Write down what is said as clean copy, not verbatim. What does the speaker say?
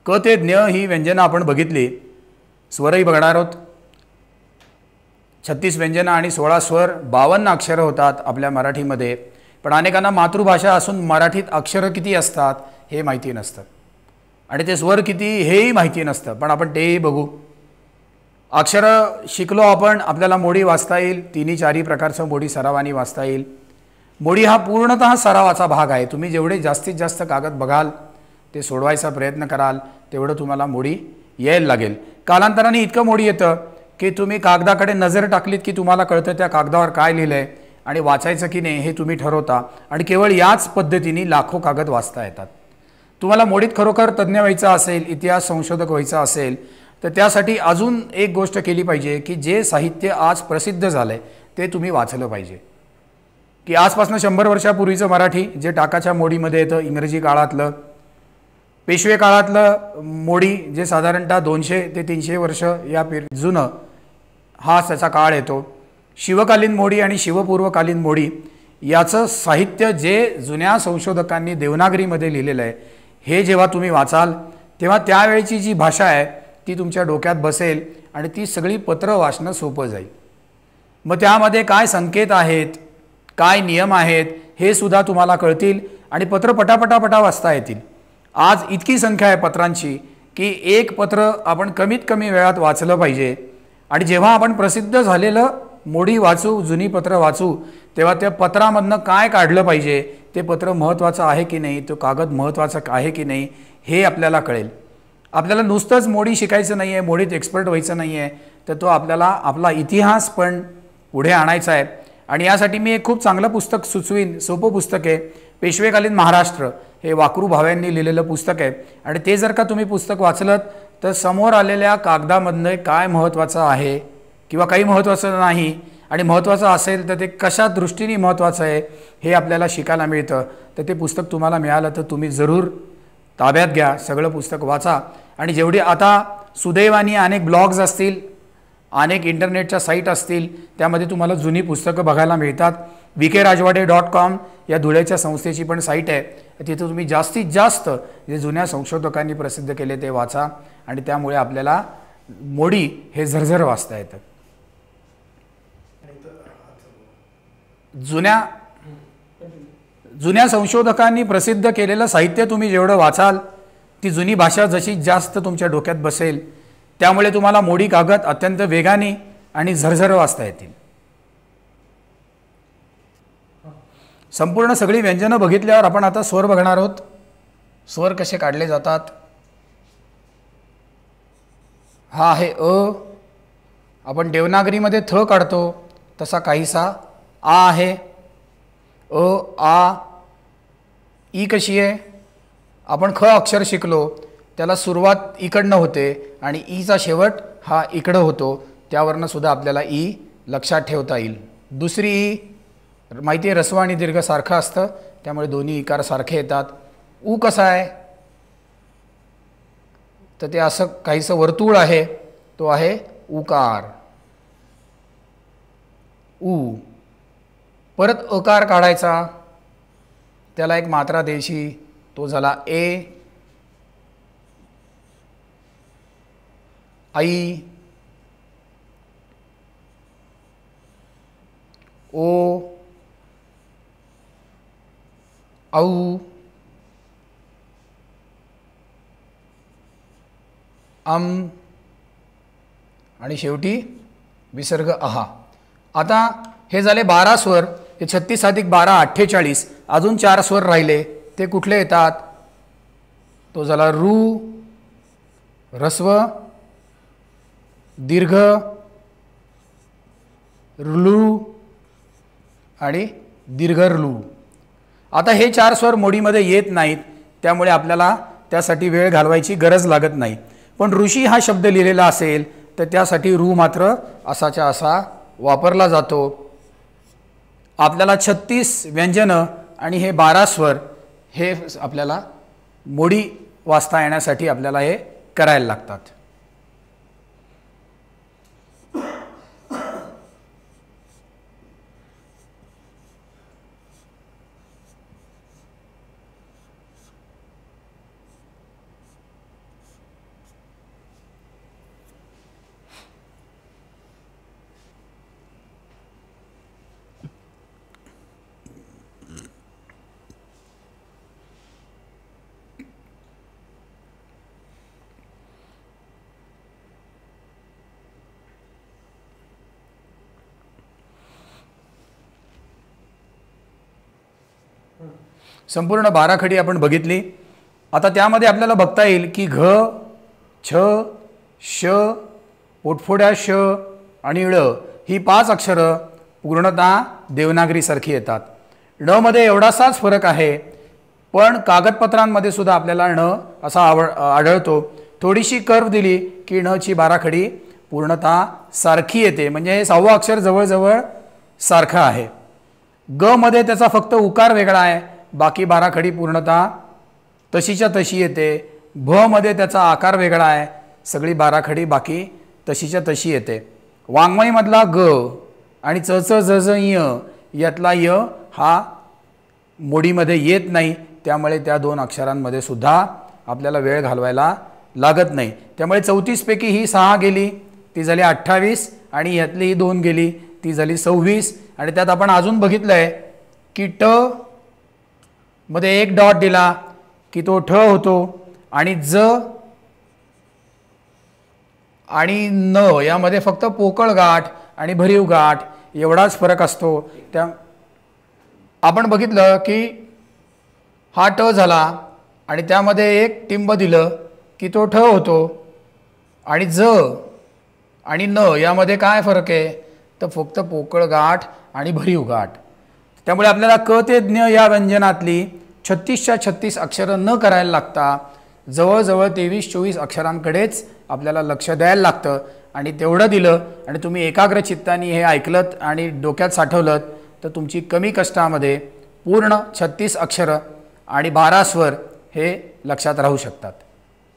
क ते ज्ञ ही व्यंजनं आपण बघितली, स्वरही बघणार आहोत. 36 व्यंजनं आणि 16 स्वर, 52 अक्षरं होतात आपल्या मराठीमध्ये. पण अनेकांना मातृभाषा असून मराठीत अक्षरं किती असतात हे माहिती नसतं आणि ते स्वर किती हेही माहिती नसतं. पण आपण तेही बघू. अक्षरं शिकलो आपण, आपल्याला मोडी वाचता येईल. 3-4 प्रकारचं मोडी सरावानी वाचता येईल. मोडी हा पूर्णतः सरावाचा भाग आहे. तुम्ही जेवढे जास्तीत जास्त कागद बघाल, ते सोडवायचा प्रयत्न कराल, तेवढं तुम्हाला मोडी यायला लागेल. कालांतराने इतकं मोडी येतं की तुम्ही कागदाकडे नजर टाकलीत की तुम्हाला कळतं त्या कागदावर काय लिहिलं आहे आणि वाचायचं की नाही हे तुम्ही ठरवता. आणि केवळ याच पद्धतीने लाखो कागद वाचता येतात. तुम्हाला मोडीत खरोखर तज्ज्ञ व्हायचं असेल, इतिहास संशोधक व्हायचं असेल, तर त्यासाठी अजून एक गोष्ट केली पाहिजे की जे साहित्य आज प्रसिद्ध झालं आहे ते तुम्ही वाचलं पाहिजे. की आजपासून 100 वर्षापूर्वीचं मराठी जे टाकाच्या मोडीमध्ये येतं, इंग्रजी काळातलं, पेशवे काळातलं मोडी जे साधारणतः 200 ते 300 वर्ष या जुनं हा त्याचा काळ येतो. शिवकालीन मोडी आणि शिवपूर्वकालीन मोडी याचं साहित्य जे जुन्या संशोधकांनी देवनागरीमध्ये लिहिलेलं आहे हे जेव्हा तुम्ही वाचाल तेव्हा त्यावेळची जी भाषा आहे ती तुमच्या डोक्यात बसेल आणि ती सगळी पत्र वाचणं सोपं जाईल. मग त्यामध्ये काय संकेत आहेत, काय नियम आहेत हे सुद्धा तुम्हाला कळतील आणि पत्र पटापटापटा वाचता येतील. आज इतकी संख्या आहे पत्रांची की एक पत्र आपण कमीत कमी वेळात वाचलं पाहिजे. आणि जेव्हा आपण प्रसिद्ध झालेलं मोडी वाचू, जुनी पत्र वाचू, तेव्हा त्या पत्रामधनं काय काढलं पाहिजे, ते पत्र महत्त्वाचं आहे की नाही, तो कागद महत्त्वाचा आहे की नाही हे आपल्याला कळेल. आपल्याला नुसतंच मोडी शिकायचं नाही आहे, मोडीत एक्सपर्ट व्हायचं नाही आहे, तर तो आपल्याला आपला इतिहास पण पुढे आणायचा आहे. आणि यासाठी मी एक खूप चांगलं पुस्तक सुचवीन. सोपं पुस्तक आहे, पेशवेकालीन महाराष्ट्र हे वाकरू भाव्यांनी लिहिलेलं पुस्तक आहे. आणि ते जर का तुम्ही पुस्तक वाचलं तर समोर आलेल्या कागदामधनं काय महत्त्वाचं आहे किंवा काही महत्त्वाचं नाही आणि महत्त्वाचं असेल तर ते कशा दृष्टीने महत्त्वाचं आहे हे आपल्याला शिकायला मिळतं. तर ते पुस्तक तुम्हाला मिळालं तर तुम्ही जरूर ताब्यात घ्या, सगळं पुस्तक वाचा. आणि जेवढी आता सुदैवाने अनेक ब्लॉग्स असतील, अनेक इंटरनेटच्या साईट असतील, त्यामध्ये तुम्हाला जुनी पुस्तकं बघायला मिळतात. vkrajwade.com या धुळ्याच्या संस्थेची पण साईट आहे. तिथं तुम्ही जास्तीत जास्त जे जुन्या संशोधकांनी प्रसिद्ध केले ते वाचा आणि त्यामुळे आपल्याला मोडी हे झरझर वाचता येतं. जुन्या संशोधकांनी प्रसिद्ध केलेलं साहित्य तुम्ही जेवढं वाचाल ती जुनी भाषा जशी जास्त तुमच्या डोक्यात बसेल, त्यामुळे तुम्हाला मोडी कागद अत्यंत वेगाने आणि झरझर वाचता येतील. संपूर्ण सगळी व्यंजनं बघितल्यावर आपण आता स्वर बघणार आहोत. स्वर कसे काढले जातात. हा आहे अ. आपण देवनागरीमध्ये थ काढतो तसा काहीसा आ आहे. अ आ. ई कशी आहे. आपण ख अक्षर शिकलो त्याला सुरुवात इकडनं होते आणि ईचा शेवट हा इकडं होतो. त्यावरनं सुद्धा आपल्याला ई लक्षात ठेवता येईल. दुसरी ई माहिती आहे, ऱ्हस्व आणि दीर्घ सारखं असतं त्यामुळे दोन्ही इकार सारखे येतात. ऊ कसा आहे तर ते असं काहीसं वर्तुळ आहे, तो आहे उकार. ऊ. परत अकार काढायचा, त्याला एक मात्रा द्यायची, तो झाला ए. आई. ओ. औ. अम. आणि शेवटी विसर्ग आहा. आता हे झाले 12 स्वर. हे 36 अधिक 12 48. अजून 4 स्वर राहिले, ते कुठले येतात. तो झाला रू, ऱ्हस्व, दीर्घ, ऋलू आणि दीर्घ ऋलू. आता हे 4 स्वर मोडीमध्ये येत नाहीत त्यामुळे आपल्याला त्यासाठी वेळ घालवायची गरज लागत नाही. पण ऋषी हा शब्द लिहिलेला असेल तर त्यासाठी रू मात्र असाच्या असा वापरला जातो. आपल्याला 36 व्यंजनं आणि हे 12 स्वर हे आपल्याला मोडी वाचता येण्यासाठी आपल्याला हे करायला लागतात. संपूर्ण 12 खडी आपण बघितली. आता त्यामध्ये आपल्याला बघता येईल की घ, छ, श, पोटफोड्या श आणि ळ ही 5 अक्षरं पूर्णतः देवनागरीसारखी येतात. ण मध्ये एवढासाच फरक आहे, पण कागदपत्रांमध्ये सुद्धा आपल्याला ण असा आढळतो. थोडीशी कर्व दिली की ण ची 12 खडी पूर्णतः सारखी येते, म्हणजे हे 6वं अक्षर जवळजवळ सारखं आहे. ग मध्ये त्याचा फक्त उकार वेगळा आहे, बाकी 12 खडी पूर्णतः तशीच्या तशी येते. भ मध्ये त्याचा आकार वेगळा आहे, सगळी 12 खडी बाकी तशीच्या तशी येते. वाङ्मयमधला ग आणि च च ज ज य यातला य हा मोडीमध्ये येत नाही, त्यामुळे त्या 2 अक्षरांमध्ये सुद्धा आपल्याला वेळ घालवायला लागत नाही. त्यामुळे 34 पैकी ही 6 गेली, ती झाली 28, आणि यातली ही 2 गेली, ती झाली 26. आणि त्यात आपण अजून बघितलंय की ट मध्ये 1 डॉट दिला की तो ठ होतो, आणि ज आणि न यामध्ये फक्त पोकळ गाठ आणि भरीव गाठ एवढाच फरक असतो. त्या आपण बघितलं की हा ट झाला आणि त्यामध्ये 1 टिंब दिलं की तो ठ होतो, आणि ज आणि न यामध्ये काय फरक आहे, तर फक्त पोकळ गाठ आणि भरीव गाठ. त्यामुळे आपल्याला क ते ज्ञ या व्यंजनातली 36च्या 36 अक्षरं न करायला लागता जवळजवळ 23-24 अक्षरांकडेच आपल्याला लक्ष द्यायला लागतं. आणि तेवढं दिलं आणि तुम्ही एकाग्र चित्ताने हे ऐकलत आणि डोक्यात साठवलं तर तुमची कमी कष्टामध्ये पूर्ण 36 अक्षरं आणि 12 स्वर हे लक्षात राहू शकतात.